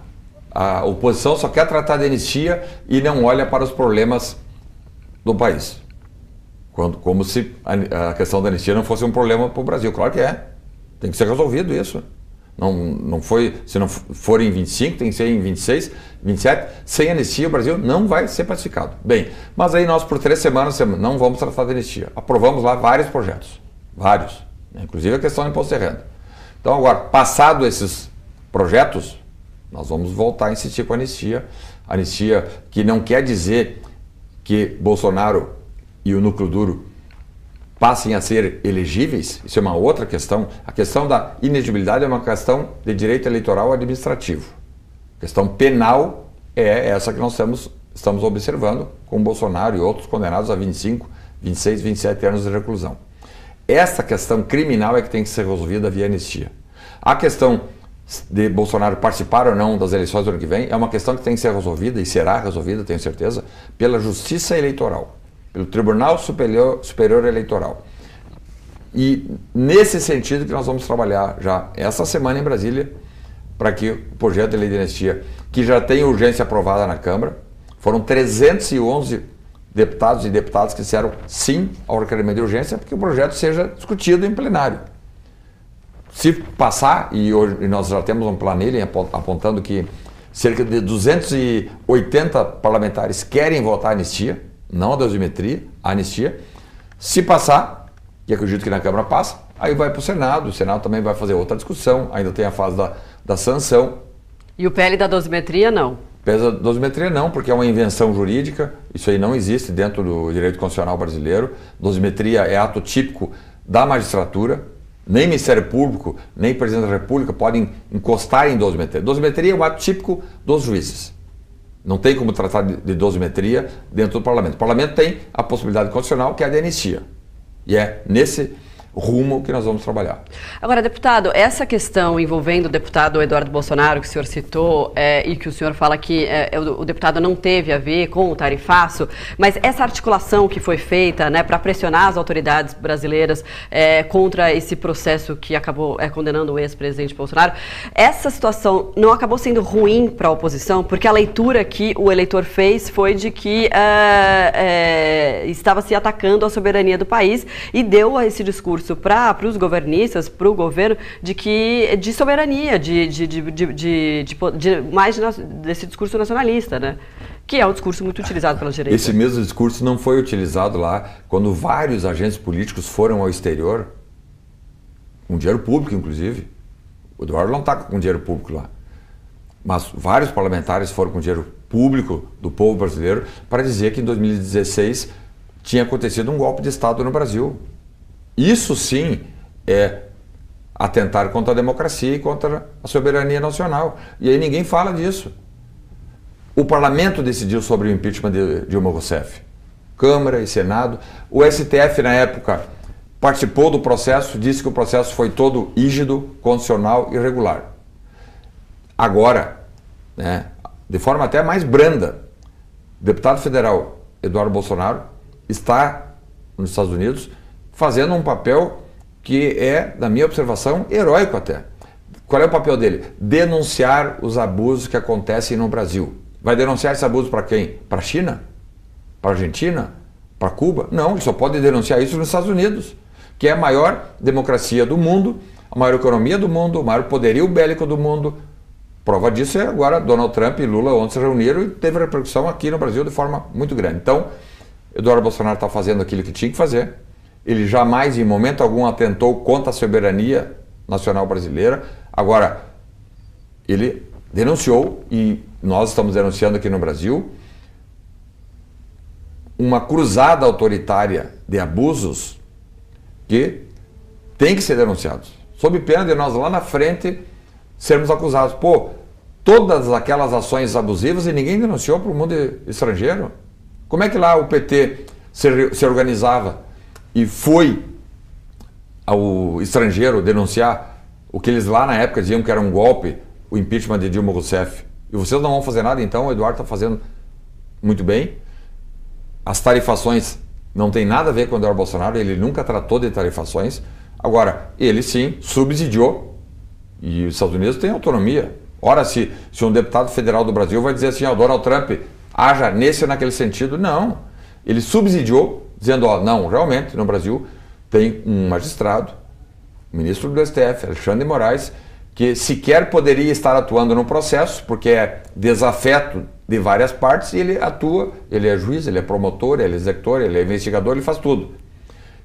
oposição só quer tratar de anistia e não olha para os problemas do país. Como se a questão da anistia não fosse um problema para o Brasil. Claro que é, tem que ser resolvido isso. Não foi, se não for em 25, tem que ser em 26, 27. Sem anistia, o Brasil não vai ser pacificado. Bem, mas aí nós por 3 semanas não vamos tratar de anistia. Aprovamos lá vários projetos, vários, né? Inclusive a questão do imposto de renda. Então agora, passado esses projetos, nós vamos voltar a insistir com a anistia. Anistia que não quer dizer que Bolsonaro e o núcleo duro passem a ser elegíveis, isso é uma outra questão. A questão da inelegibilidade é uma questão de direito eleitoral administrativo. A questão penal é essa que nós estamos observando com Bolsonaro e outros condenados a 25, 26, 27 anos de reclusão. Essa questão criminal é que tem que ser resolvida via anistia. A questão de Bolsonaro participar ou não das eleições do ano que vem é uma questão que tem que ser resolvida, e será resolvida, tenho certeza, pela Justiça Eleitoral, pelo Tribunal Superior Eleitoral. E nesse sentido que nós vamos trabalhar já essa semana em Brasília, para que o projeto de lei de anistia, que já tem urgência aprovada na Câmara, foram 311 deputados e deputadas que disseram sim ao requerimento de urgência, porque o projeto seja discutido em plenário. Se passar, e hoje nós já temos um planilha apontando que cerca de 280 parlamentares querem votar a anistia, não a dosimetria, a anistia. Se passar, e acredito que na Câmara passa, aí vai para o Senado também vai fazer outra discussão, ainda tem a fase da sanção. E o PL da dosimetria não? O PL da dosimetria não, porque é uma invenção jurídica, isso aí não existe dentro do direito constitucional brasileiro. Dosimetria é ato típico da magistratura, nem Ministério Público, nem Presidente da República podem encostar em dosimetria. Dosimetria é um ato típico dos juízes. Não tem como tratar de dosimetria dentro do parlamento. O parlamento tem a possibilidade constitucional, que é a de anistia. E é nesse rumo que nós vamos trabalhar. Agora, deputado, essa questão envolvendo o deputado Eduardo Bolsonaro, que o senhor citou, e que o senhor fala que o deputado não teve a ver com o tarifaço, mas essa articulação que foi feita, né, para pressionar as autoridades brasileiras contra esse processo que acabou condenando o ex-presidente Bolsonaro, essa situação não acabou sendo ruim para a oposição? Porque a leitura que o eleitor fez foi de que estava se atacando a soberania do país e deu esse discurso para os governistas, para o governo, de soberania, mais desse discurso nacionalista, né? Que é um discurso muito utilizado pela direita. Esse mesmo discurso não foi utilizado lá quando vários agentes políticos foram ao exterior, com dinheiro público, inclusive. O Eduardo não está com dinheiro público lá. Mas vários parlamentares foram com dinheiro público do povo brasileiro para dizer que em 2016 tinha acontecido um golpe de Estado no Brasil. Isso sim é atentar contra a democracia e contra a soberania nacional. E aí ninguém fala disso. O parlamento decidiu sobre o impeachment de Dilma Rousseff. Câmara e Senado. O STF, na época, participou do processo, disse que o processo foi todo rígido, constitucional e regular. Agora, né, de forma até mais branda, o deputado federal Eduardo Bolsonaro está nos Estados Unidos fazendo um papel que é, na minha observação, heróico até. Qual é o papel dele? Denunciar os abusos que acontecem no Brasil. Vai denunciar esses abusos para quem? Para a China? Para a Argentina? Para Cuba? Não, ele só pode denunciar isso nos Estados Unidos, que é a maior democracia do mundo, a maior economia do mundo, o maior poderio bélico do mundo. Prova disso é agora Donald Trump e Lula ontem se reuniram e teve repercussão aqui no Brasil de forma muito grande. Então, Eduardo Bolsonaro está fazendo aquilo que tinha que fazer. Ele jamais, em momento algum, atentou contra a soberania nacional brasileira. Agora, ele denunciou, e nós estamos denunciando aqui no Brasil, uma cruzada autoritária de abusos que tem que ser denunciados, sob pena de nós lá na frente sermos acusados. Pô, todas aquelas ações abusivas e ninguém denunciou para o mundo estrangeiro. Como é que lá o PT se organizava e foi ao estrangeiro denunciar o que eles lá na época diziam que era um golpe, o impeachment de Dilma Rousseff? E vocês não vão fazer nada, então o Eduardo está fazendo muito bem. As tarifações não tem nada a ver com o Eduardo Bolsonaro, ele nunca tratou de tarifações. Agora, ele sim subsidiou, e os Estados Unidos têm autonomia. Ora, se um deputado federal do Brasil vai dizer assim, ó, Donald Trump haja nesse ou naquele sentido, não. Ele subsidiou, dizendo, ó, não, realmente, no Brasil tem um magistrado, ministro do STF, Alexandre de Moraes, que sequer poderia estar atuando no processo, porque é desafeto de várias partes, e ele atua, ele é juiz, ele é promotor, ele é executor, ele é investigador, ele faz tudo.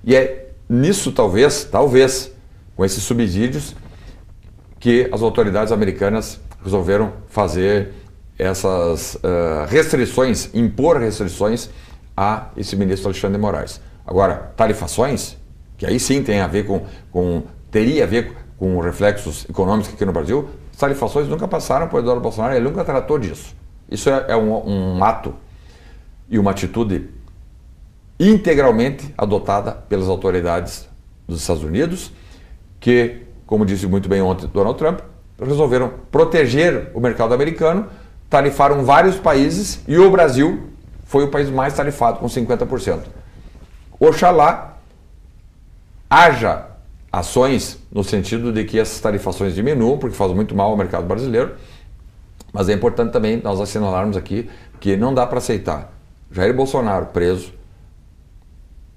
E é nisso, talvez, com esses subsídios, que as autoridades americanas resolveram fazer essas restrições, impor restrições a esse ministro Alexandre de Moraes. Agora, tarifações, que aí sim tem a ver teria a ver com reflexos econômicos aqui no Brasil, as tarifações nunca passaram por Eduardo Bolsonaro, ele nunca tratou disso. Isso é um ato e uma atitude integralmente adotada pelas autoridades dos Estados Unidos, que, como disse muito bem ontem Donald Trump, resolveram proteger o mercado americano, tarifaram vários países e o Brasil foi o país mais tarifado, com 50%. Oxalá haja ações no sentido de que essas tarifações diminuam, porque faz muito mal ao mercado brasileiro, mas é importante também nós assinalarmos aqui que não dá para aceitar Jair Bolsonaro preso,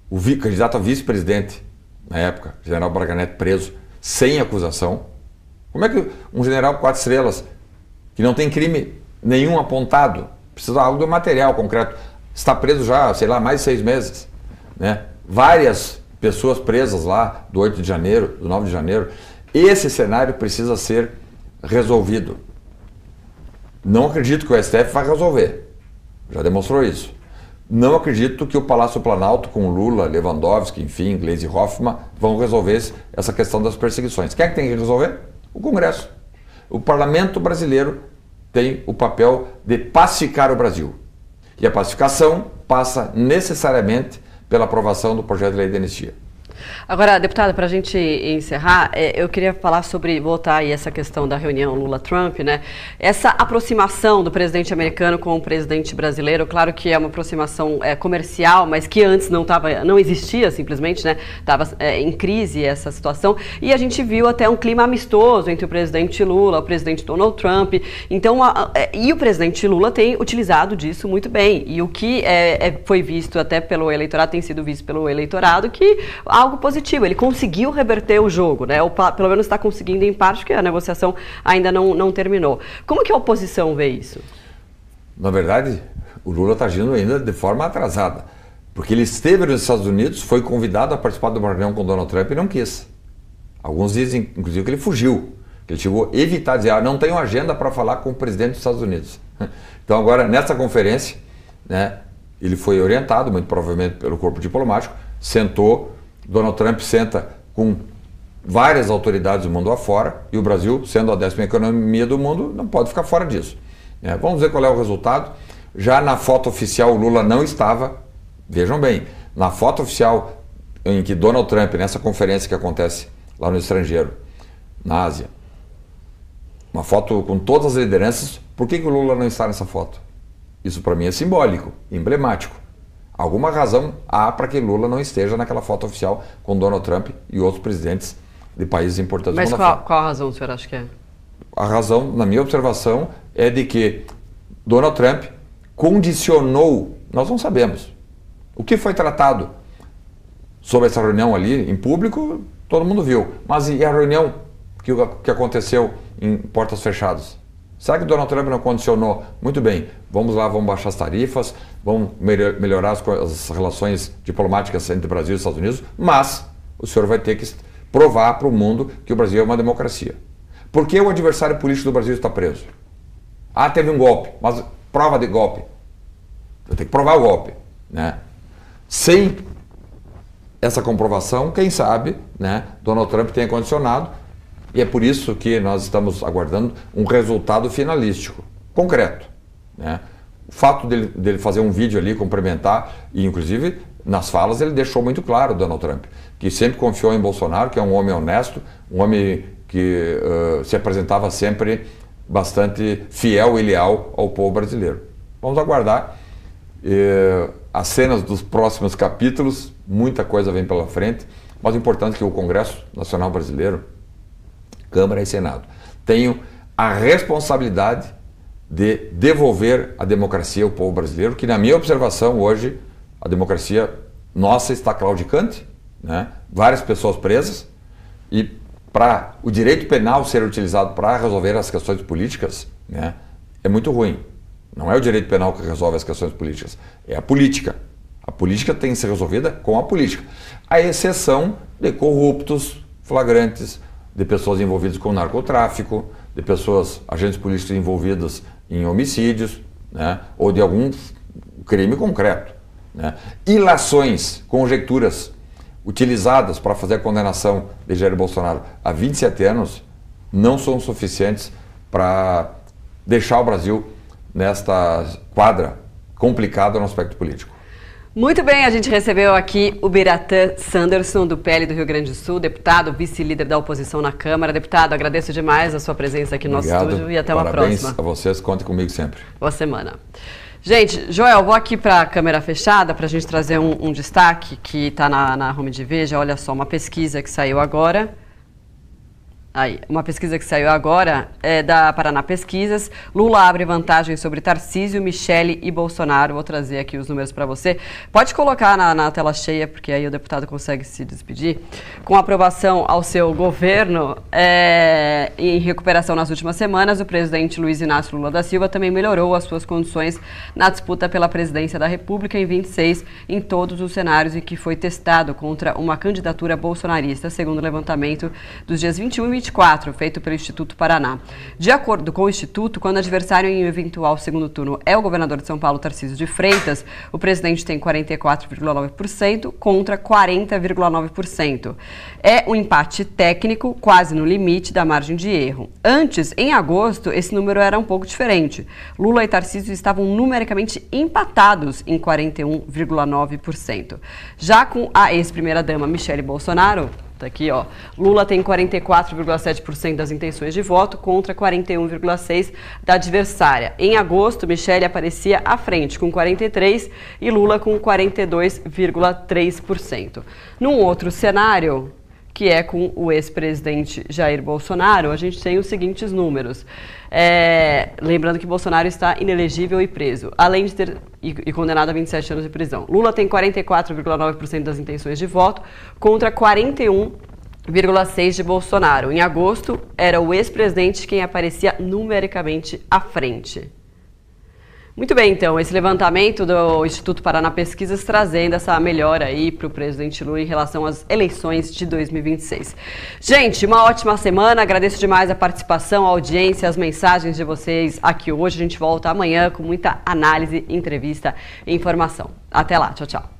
o candidato a vice-presidente na época, general Braga Neto, preso, sem acusação. Como é que um general 4 estrelas, que não tem crime nenhum apontado, precisa de algo do material concreto, está preso já, sei lá, mais de 6 meses, né? Várias pessoas presas lá, do 8 de janeiro, do 9 de janeiro. Esse cenário precisa ser resolvido. Não acredito que o STF vai resolver, já demonstrou isso. Não acredito que o Palácio Planalto, com Lula, Lewandowski, enfim, Gleisi Hoffmann, vão resolver essa questão das perseguições. Quem é que tem que resolver? O Congresso. O Parlamento brasileiro tem o papel de pacificar o Brasil. E a pacificação passa necessariamente pela aprovação do projeto de lei de anistia. Agora, deputada, para a gente encerrar, eu queria falar voltar aí essa questão da reunião Lula-Trump, né? Essa aproximação do presidente americano com o presidente brasileiro, claro que é uma aproximação comercial, mas que antes não existia simplesmente, né? Estava em crise essa situação, e a gente viu até um clima amistoso entre o presidente Lula e o presidente Donald Trump. Então, e o presidente Lula tem utilizado disso muito bem, e o que foi visto até pelo eleitorado, tem sido visto pelo eleitorado, que algo positivo, ele conseguiu reverter o jogo, né? Ou pelo menos está conseguindo em parte, porque a negociação ainda não terminou. Como que a oposição vê isso? Na verdade, o Lula está agindo ainda de forma atrasada, porque ele esteve nos Estados Unidos, foi convidado a participar de uma reunião com o Donald Trump e não quis. Alguns dizem, inclusive, que ele fugiu, que ele chegou a evitar, dizer, não tenho agenda para falar com o presidente dos Estados Unidos. Então agora, nessa conferência, né, ele foi orientado, muito provavelmente pelo corpo diplomático, sentou. Donald Trump senta com várias autoridades do mundo afora, e o Brasil, sendo a 10ª economia do mundo, não pode ficar fora disso. Vamos ver qual é o resultado. Já na foto oficial o Lula não estava, vejam bem, na foto oficial em que Donald Trump, nessa conferência que acontece lá no estrangeiro, na Ásia, uma foto com todas as lideranças, por que o Lula não está nessa foto? Isso para mim é simbólico, emblemático. Alguma razão há para que Lula não esteja naquela foto oficial com Donald Trump e outros presidentes de países importantes. Mas qual a razão o senhor acha que é? A razão, na minha observação, é de que Donald Trump condicionou, nós não sabemos, o que foi tratado sobre essa reunião ali em público, todo mundo viu. Mas e a reunião que aconteceu em portas fechadas? Será que Donald Trump não condicionou? Muito bem, vamos lá, vamos baixar as tarifas, vamos melhorar as relações diplomáticas entre Brasil e Estados Unidos, mas o senhor vai ter que provar para o mundo que o Brasil é uma democracia. Por que o adversário político do Brasil está preso? Teve um golpe, mas prova de golpe. Eu tenho que provar o golpe, né? Sem essa comprovação, quem sabe, né, Donald Trump tenha condicionado, e é por isso que nós estamos aguardando um resultado finalístico, concreto, né? O fato dele fazer um vídeo ali, cumprimentar, e inclusive nas falas ele deixou muito claro, Donald Trump, que sempre confiou em Bolsonaro, que é um homem honesto, um homem que se apresentava sempre bastante fiel e leal ao povo brasileiro. Vamos aguardar as cenas dos próximos capítulos, muita coisa vem pela frente, mas o importante é que o Congresso Nacional Brasileiro, Câmara e Senado, tenham a responsabilidade de devolver a democracia ao povo brasileiro, que na minha observação hoje, a democracia nossa está claudicante, né? Várias pessoas presas, e para o direito penal ser utilizado para resolver as questões políticas, né, é muito ruim. Não é o direito penal que resolve as questões políticas, é a política. A política tem que ser resolvida com a política. A exceção de corruptos flagrantes, de pessoas envolvidas com narcotráfico, de pessoas, agentes políticos envolvidos em homicídios, né, ou de algum crime concreto, né. Ilações, conjecturas utilizadas para fazer a condenação de Jair Bolsonaro há 27 anos não são suficientes para deixar o Brasil nesta quadra complicada no aspecto político. Muito bem, a gente recebeu aqui o Biratã Sanderson, do PL do Rio Grande do Sul, deputado, vice-líder da oposição na Câmara. Deputado, agradeço demais a sua presença aqui no nosso estúdio e até uma próxima. Parabéns a vocês, contem comigo sempre. Boa semana. Gente, Joel, vou aqui para a câmera fechada para a gente trazer um destaque que está na home de Veja. Olha só, uma pesquisa que saiu agora. Aí, uma pesquisa que saiu agora é da Paraná Pesquisas. Lula abre vantagem sobre Tarcísio, Michele e Bolsonaro. Vou trazer aqui os números para você. Pode colocar na tela cheia, porque aí o deputado consegue se despedir. Com aprovação ao seu governo em recuperação nas últimas semanas, o presidente Luiz Inácio Lula da Silva também melhorou as suas condições na disputa pela presidência da República em 26, em todos os cenários em que foi testado contra uma candidatura bolsonarista, segundo o levantamento dos dias 21 e 24, feito pelo Instituto Paraná. De acordo com o Instituto, quando o adversário em um eventual segundo turno é o governador de São Paulo, Tarcísio de Freitas, o presidente tem 44,9% contra 40,9%. É um empate técnico, quase no limite da margem de erro. Antes, em agosto, esse número era um pouco diferente. Lula e Tarcísio estavam numericamente empatados em 41,9%. Já com a ex-primeira-dama Michele Bolsonaro, tá aqui, ó, Lula tem 44,7% das intenções de voto contra 41,6% da adversária. Em agosto, Michele aparecia à frente com 43% e Lula com 42,3%. Num outro cenário, que é com o ex-presidente Jair Bolsonaro, a gente tem os seguintes números. Lembrando que Bolsonaro está inelegível e preso, além de ter e condenado a 27 anos de prisão. Lula tem 44,9% das intenções de voto contra 41,6% de Bolsonaro. Em agosto, era o ex-presidente quem aparecia numericamente à frente. Muito bem, então, esse levantamento do Instituto Paraná Pesquisas trazendo essa melhora aí para o presidente Lula em relação às eleições de 2026. Gente, uma ótima semana, agradeço demais a participação, a audiência, as mensagens de vocês aqui hoje. A gente volta amanhã com muita análise, entrevista e informação. Até lá, tchau, tchau.